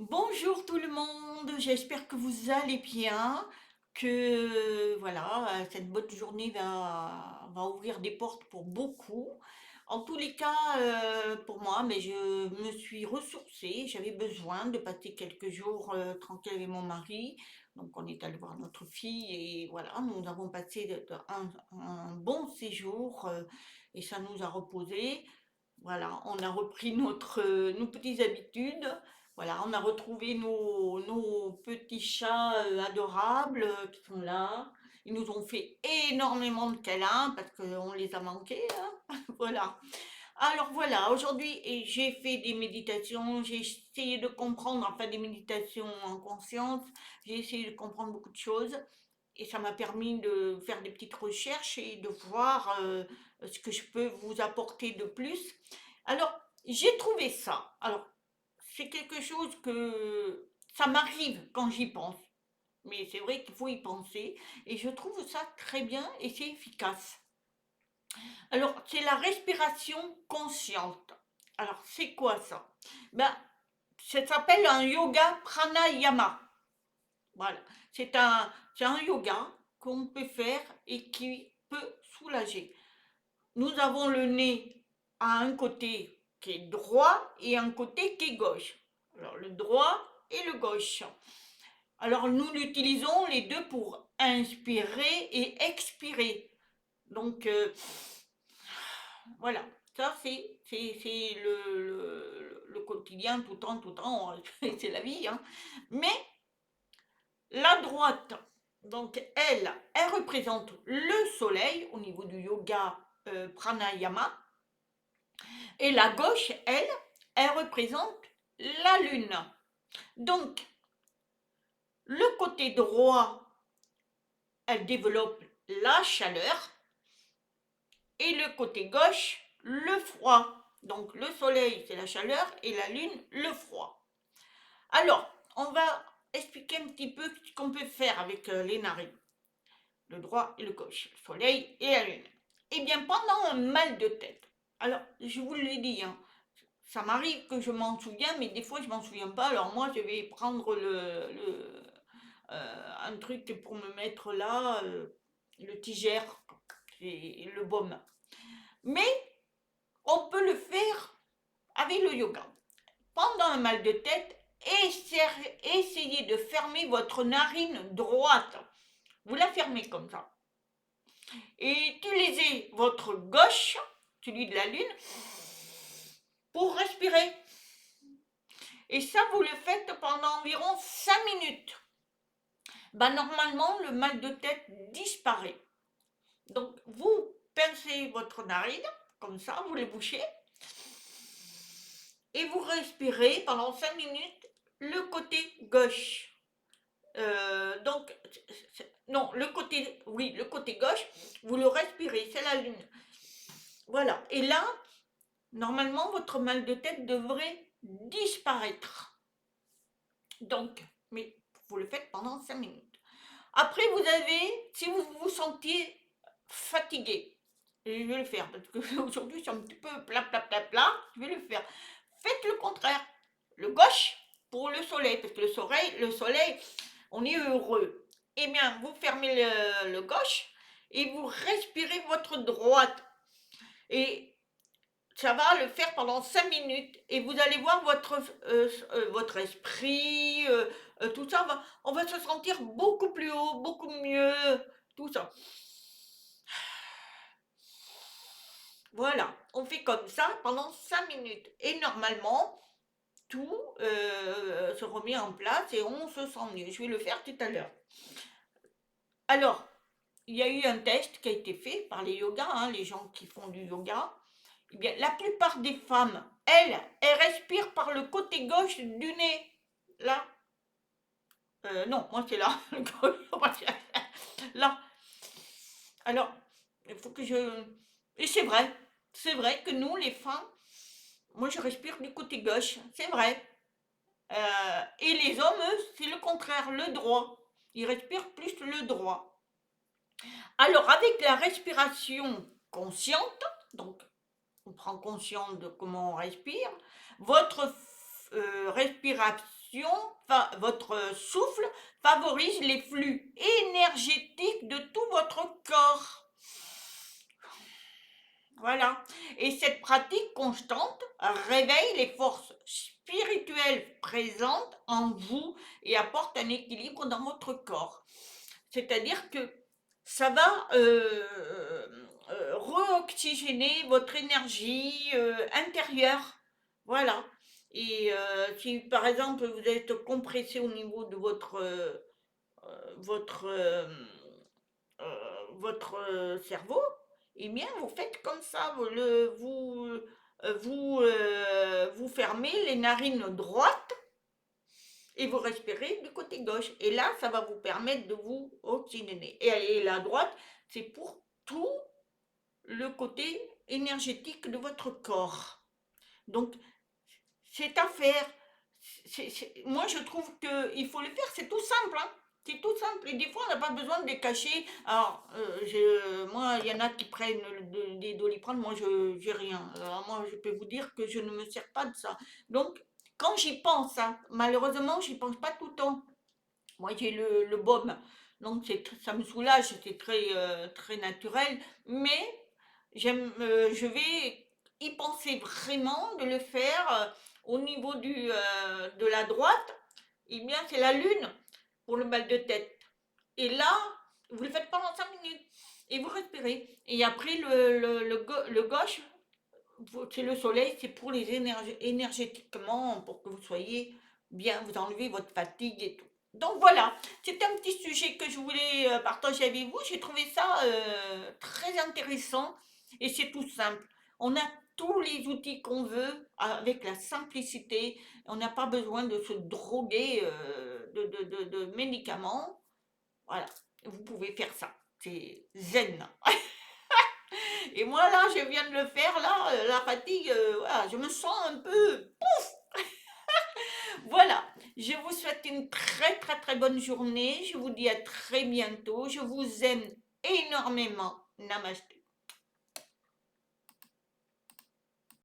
Bonjour tout le monde, j'espère que vous allez bien, que voilà, cette bonne journée va ouvrir des portes pour beaucoup. En tous les cas, pour moi, mais je me suis ressourcée, j'avais besoin de passer quelques jours tranquille avec mon mari. Donc on est allé voir notre fille et voilà, nous avons passé un bon séjour et ça nous a reposé. Voilà, on a repris nos petites habitudes. Voilà, on a retrouvé nos petits chats adorables qui sont là. Ils nous ont fait énormément de câlins parce qu'on les a manqués, hein. Voilà. Alors voilà, aujourd'hui j'ai fait des méditations, j'ai essayé de comprendre, enfin des méditations en conscience, j'ai essayé de comprendre beaucoup de choses et ça m'a permis de faire des petites recherches et de voir ce que je peux vous apporter de plus. Alors, j'ai trouvé ça. Alors, c'est quelque chose que ça m'arrive quand j'y pense. Mais c'est vrai qu'il faut y penser. Et je trouve ça très bien et c'est efficace. Alors, c'est la respiration consciente. Alors, c'est quoi ça? Ben, ça s'appelle un yoga pranayama. Voilà. C'est un yoga qu'on peut faire et qui peut soulager. Nous avons le nez à un côté qui est droit et un côté qui est gauche. Alors le droit et le gauche. Alors nous l'utilisons les deux pour inspirer et expirer. Donc voilà, ça c'est le quotidien tout le temps, c'est la vie. Hein. Mais la droite, donc elle représente le soleil au niveau du yoga pranayama. Et la gauche, elle représente la lune. Donc, le côté droit, elle développe la chaleur et le côté gauche, le froid. Donc, le soleil, c'est la chaleur et la lune, le froid. Alors, on va expliquer un petit peu ce qu'on peut faire avec les narines. Le droit et le gauche, le soleil et la lune. Eh bien, pendant un mal de tête, alors, je vous l'ai dit, hein, ça m'arrive que je m'en souviens, mais des fois je m'en souviens pas. Alors moi, je vais prendre un truc pour me mettre là, le tigère et le baume. Mais on peut le faire avec le yoga. Pendant un mal de tête, essayez de fermer votre narine droite. Vous la fermez comme ça. Et utilisez votre gauche, celui de la lune, pour respirer. Et ça, vous le faites pendant environ 5 minutes. Ben, normalement, le mal de tête disparaît. Donc, vous pincez votre narine, comme ça, vous les bouchez, et vous respirez pendant 5 minutes le côté gauche. Donc, non, le côté gauche, vous le respirez, c'est la lune. Voilà. Et là, normalement, votre mal de tête devrait disparaître. Donc, mais vous le faites pendant 5 minutes. Après, vous avez, si vous vous sentiez fatigué, et je vais le faire parce qu'aujourd'hui c'est un petit peu plat, je vais le faire. Faites le contraire, le gauche pour le soleil, parce que le soleil, on est heureux. Eh bien, vous fermez le gauche et vous respirez votre droite. Et ça va le faire pendant 5 minutes et vous allez voir votre esprit, tout ça, on va se sentir beaucoup plus haut, beaucoup mieux, tout ça. Voilà, on fait comme ça pendant 5 minutes et normalement, tout se remet en place et on se sent mieux. Je vais le faire tout à l'heure. Alors, il y a eu un test qui a été fait par les yogas, hein, les gens qui font du yoga. Eh bien, la plupart des femmes, elles respirent par le côté gauche du nez. Là. Non, moi c'est là. Là. Alors, il faut que je... Et c'est vrai. C'est vrai que nous, les femmes, moi je respire du côté gauche. C'est vrai. Et les hommes, eux, c'est le contraire, le droit. Ils respirent plus le droit. Alors, avec la respiration consciente, donc on prend conscience de comment on respire, votre respiration respiration, votre souffle favorise les flux énergétiques de tout votre corps. Voilà. Et cette pratique constante réveille les forces spirituelles présentes en vous et apporte un équilibre dans votre corps. C'est-à-dire que ça va re-oxygéner votre énergie intérieure. Voilà. Et si par exemple vous êtes compressé au niveau de votre, cerveau, eh bien vous faites comme ça, vous fermez les narines droites et vous respirez du côté gauche. Et là, ça va vous permettre de vous oxygéner. Et la droite, c'est pour tout le côté énergétique de votre corps. Donc, c'est à faire. Moi, je trouve qu'il faut le faire. C'est tout simple, hein. C'est tout simple. Et des fois, on n'a pas besoin de les cacher. Alors, moi, il y en a qui prennent des Doliprane. Moi, je n'ai rien. Alors, moi, je peux vous dire que je ne me sers pas de ça. Donc, quand j'y pense, hein, malheureusement, j'y pense pas tout le temps. Moi, j'ai le baume. Donc, ça me soulage. C'est très naturel. Mais je vais y penser vraiment de le faire au niveau de la droite. Eh bien, c'est la lune pour le mal de tête. Et là, vous le faites pendant 5 minutes. Et vous respirez. Et après, le gauche, c'est le soleil, c'est pour les énergétiquement, pour que vous soyez bien, vous enlevez votre fatigue et tout. Donc voilà, c'est un petit sujet que je voulais partager avec vous. J'ai trouvé ça très intéressant et c'est tout simple. On a tous les outils qu'on veut avec la simplicité. On n'a pas besoin de se droguer de médicaments. Voilà, vous pouvez faire ça. C'est zen. Et moi là, je viens de le faire là, la fatigue, voilà, je me sens un peu. Voilà, je vous souhaite une très très très bonne journée. Je vous dis à très bientôt. Je vous aime énormément. Namasté.